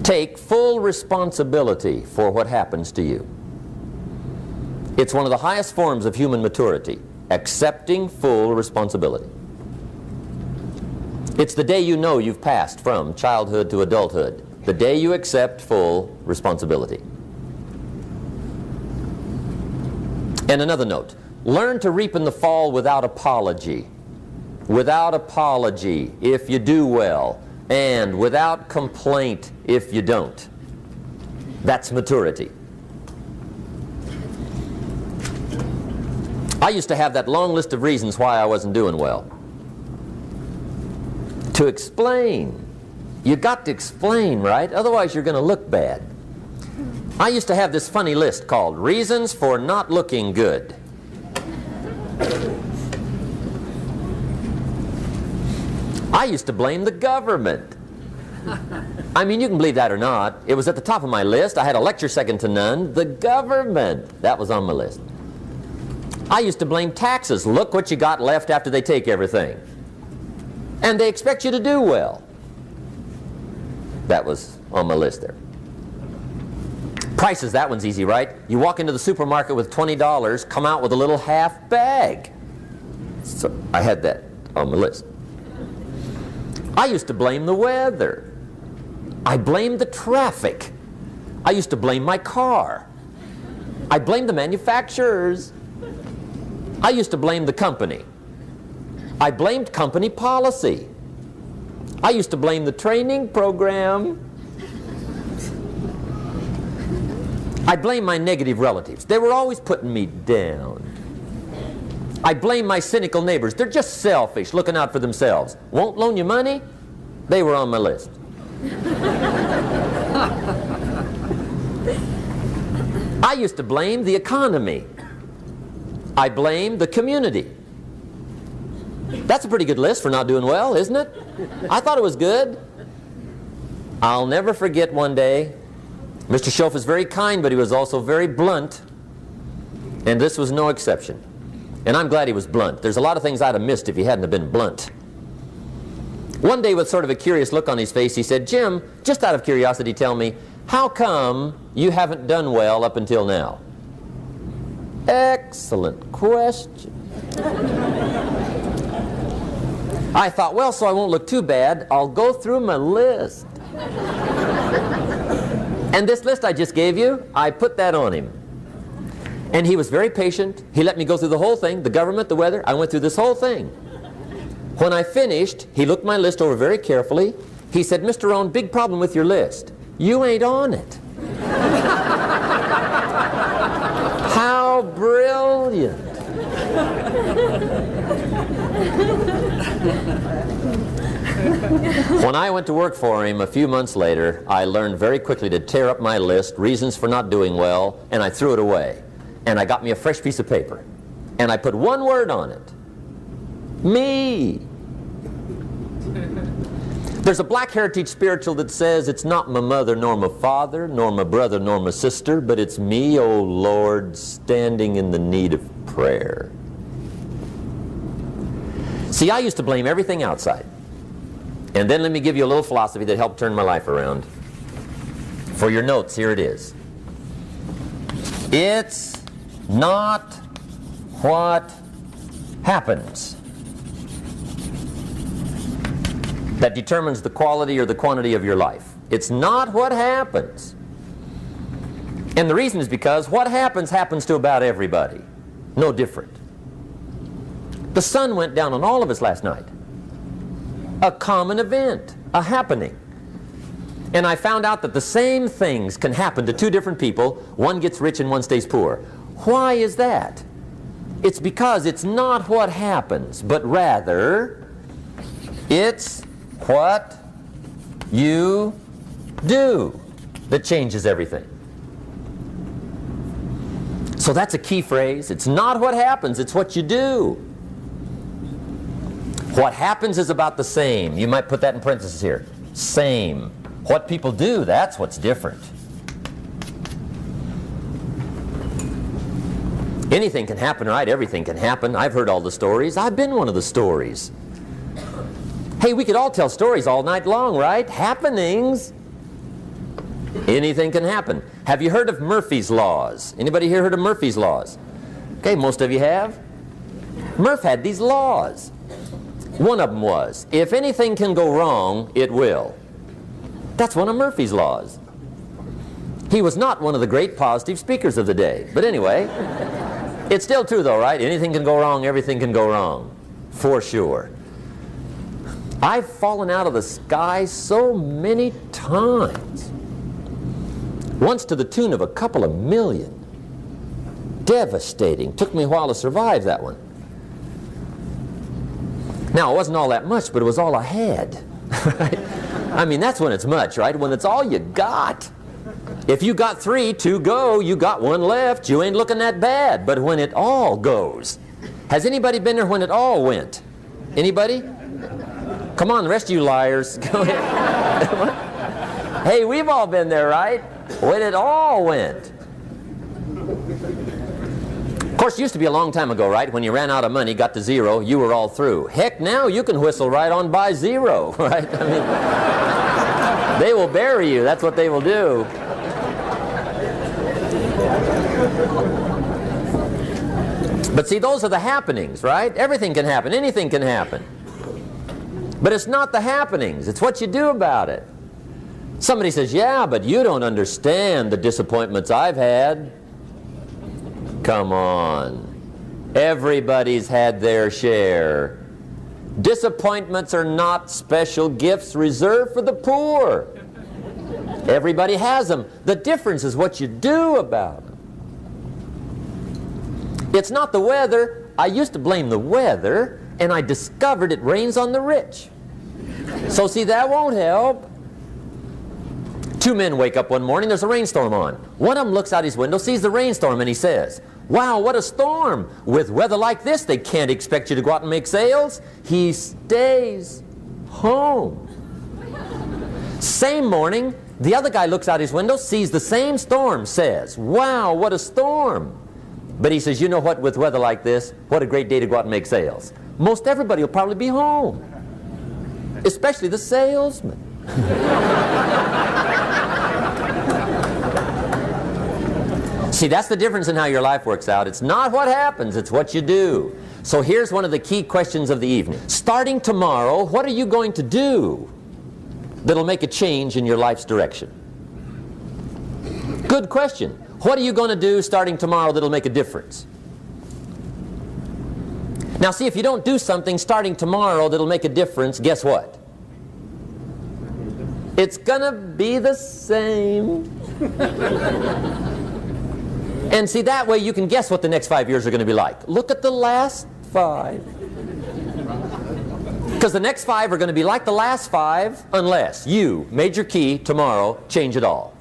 Take full responsibility for what happens to you. It's one of the highest forms of human maturity, accepting full responsibility. It's the day you know you've passed from childhood to adulthood, the day you accept full responsibility. And another note, learn to reap in the fall without apology. Without apology if you do well, and without complaint if you don't. That's maturity. I used to have that long list of reasons why I wasn't doing well. To explain. You got to explain, right? Otherwise you're going to look bad. I used to have this funny list called Reasons for Not Looking Good. I used to blame the government. I mean, you can believe that or not. It was at the top of my list. I had a lecture second to none. The government. That was on my list. I used to blame taxes. Look what you got left after they take everything. And they expect you to do well. That was on my list there. Prices, that one's easy, right? You walk into the supermarket with $20, come out with a little half bag. So I had that on my list. I used to blame the weather. I blamed the traffic. I used to blame my car. I blamed the manufacturers. I used to blame the company. I blamed company policy. I used to blame the training program. I blame my negative relatives. They were always putting me down. I blame my cynical neighbors. They're just selfish, looking out for themselves. Won't loan you money? They were on my list. I used to blame the economy. I blamed the community. That's a pretty good list for not doing well, isn't it? I thought it was good. I'll never forget one day, Mr. Schoaf was very kind, but he was also very blunt. And this was no exception. And I'm glad he was blunt. There's a lot of things I'd have missed if he hadn't have been blunt. One day, with sort of a curious look on his face, he said, "Jim, just out of curiosity, tell me, how come you haven't done well up until now?" Excellent question. I thought, well, so I won't look too bad, I'll go through my list. And this list I just gave you, I put that on him. And he was very patient. He let me go through the whole thing, the government, the weather. I went through this whole thing. When I finished, he looked my list over very carefully. He said, "Mr. Rohn, big problem with your list. You ain't on it." How brilliant. When I went to work for him a few months later, I learned very quickly to tear up my list, reasons for not doing well, and I threw it away. And I got me a fresh piece of paper. And I put one word on it. Me. There's a Black Heritage spiritual that says, "It's not my mother nor my father, nor my brother nor my sister, but it's me, O Lord, standing in the need of prayer." See, I used to blame everything outside. And then let me give you a little philosophy that helped turn my life around. For your notes, here it is. It's not what happens that determines the quality or the quantity of your life. It's not what happens. And the reason is because what happens happens to about everybody. No different. The sun went down on all of us last night. A common event, a happening. And I found out that the same things can happen to two different people. One gets rich and one stays poor. Why is that? It's because it's not what happens, but rather it's what you do that changes everything. So that's a key phrase. It's not what happens, it's what you do. What happens is about the same. You might put that in parentheses here. Same. What people do, that's what's different. Anything can happen, right? Everything can happen. I've heard all the stories. I've been one of the stories. Hey, we could all tell stories all night long, right? Happenings. Anything can happen. Have you heard of Murphy's Laws? Anybody here heard of Murphy's Laws? Okay, most of you have. Murph had these laws. One of them was, if anything can go wrong, it will. That's one of Murphy's Laws. He was not one of the great positive speakers of the day. But anyway, it's still true though, right? Anything can go wrong, everything can go wrong. For sure. I've fallen out of the sky so many times. Once to the tune of a couple of million. Devastating. Took me a while to survive that one. Now, it wasn't all that much, but it was all I had. Right? I mean, that's when it's much, right? When it's all you got. If you got 3, 2 go, you got 1 left, you ain't looking that bad. But when it all goes. Has anybody been there when it all went? Anybody? Come on, the rest of you liars. Go ahead. Hey, we've all been there, right? When it all went. Of course, it used to be a long time ago, right? When you ran out of money, got to 0, you were all through. Heck, now you can whistle right on by 0, right? I mean, they will bury you. That's what they will do. But see, those are the happenings, right? Everything can happen. Anything can happen. But it's not the happenings. It's what you do about it. Somebody says, yeah, but you don't understand the disappointments I've had. Come on. Everybody's had their share. Disappointments are not special gifts reserved for the poor. Everybody has them. The difference is what you do about them. It's not the weather. I used to blame the weather, and I discovered it rains on the rich. So see, that won't help. 2 men wake up one morning, there's a rainstorm on. One of them looks out his window, sees the rainstorm, and he says, wow, what a storm. With weather like this, they can't expect you to go out and make sales. He stays home. Same morning, the other guy looks out his window, sees the same storm, says, wow, what a storm. But he says, you know what, with weather like this, what a great day to go out and make sales. Most everybody will probably be home, especially the salesman. See, that's the difference in how your life works out. It's not what happens, it's what you do. So here's one of the key questions of the evening. Starting tomorrow, what are you going to do that'll make a change in your life's direction? Good question. What are you going to do starting tomorrow that'll make a difference? Now see, if you don't do something starting tomorrow that'll make a difference, guess what? It's gonna be the same. And see, that way you can guess what the next 5 years are going to be like. Look at the last 5. Because the next 5 are going to be like the last 5 unless you, major key, tomorrow, change it all.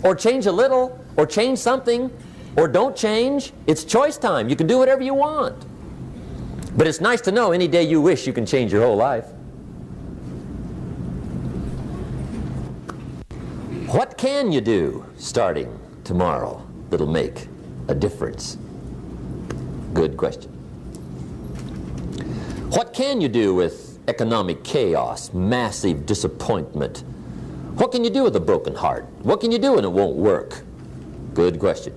Or change a little, or change something, or don't change. It's choice time. You can do whatever you want. But it's nice to know any day you wish you can change your whole life. What can you do starting tomorrow that'll make a difference? Good question. What can you do with economic chaos, massive disappointment? What can you do with a broken heart? What can you do when it won't work? Good question.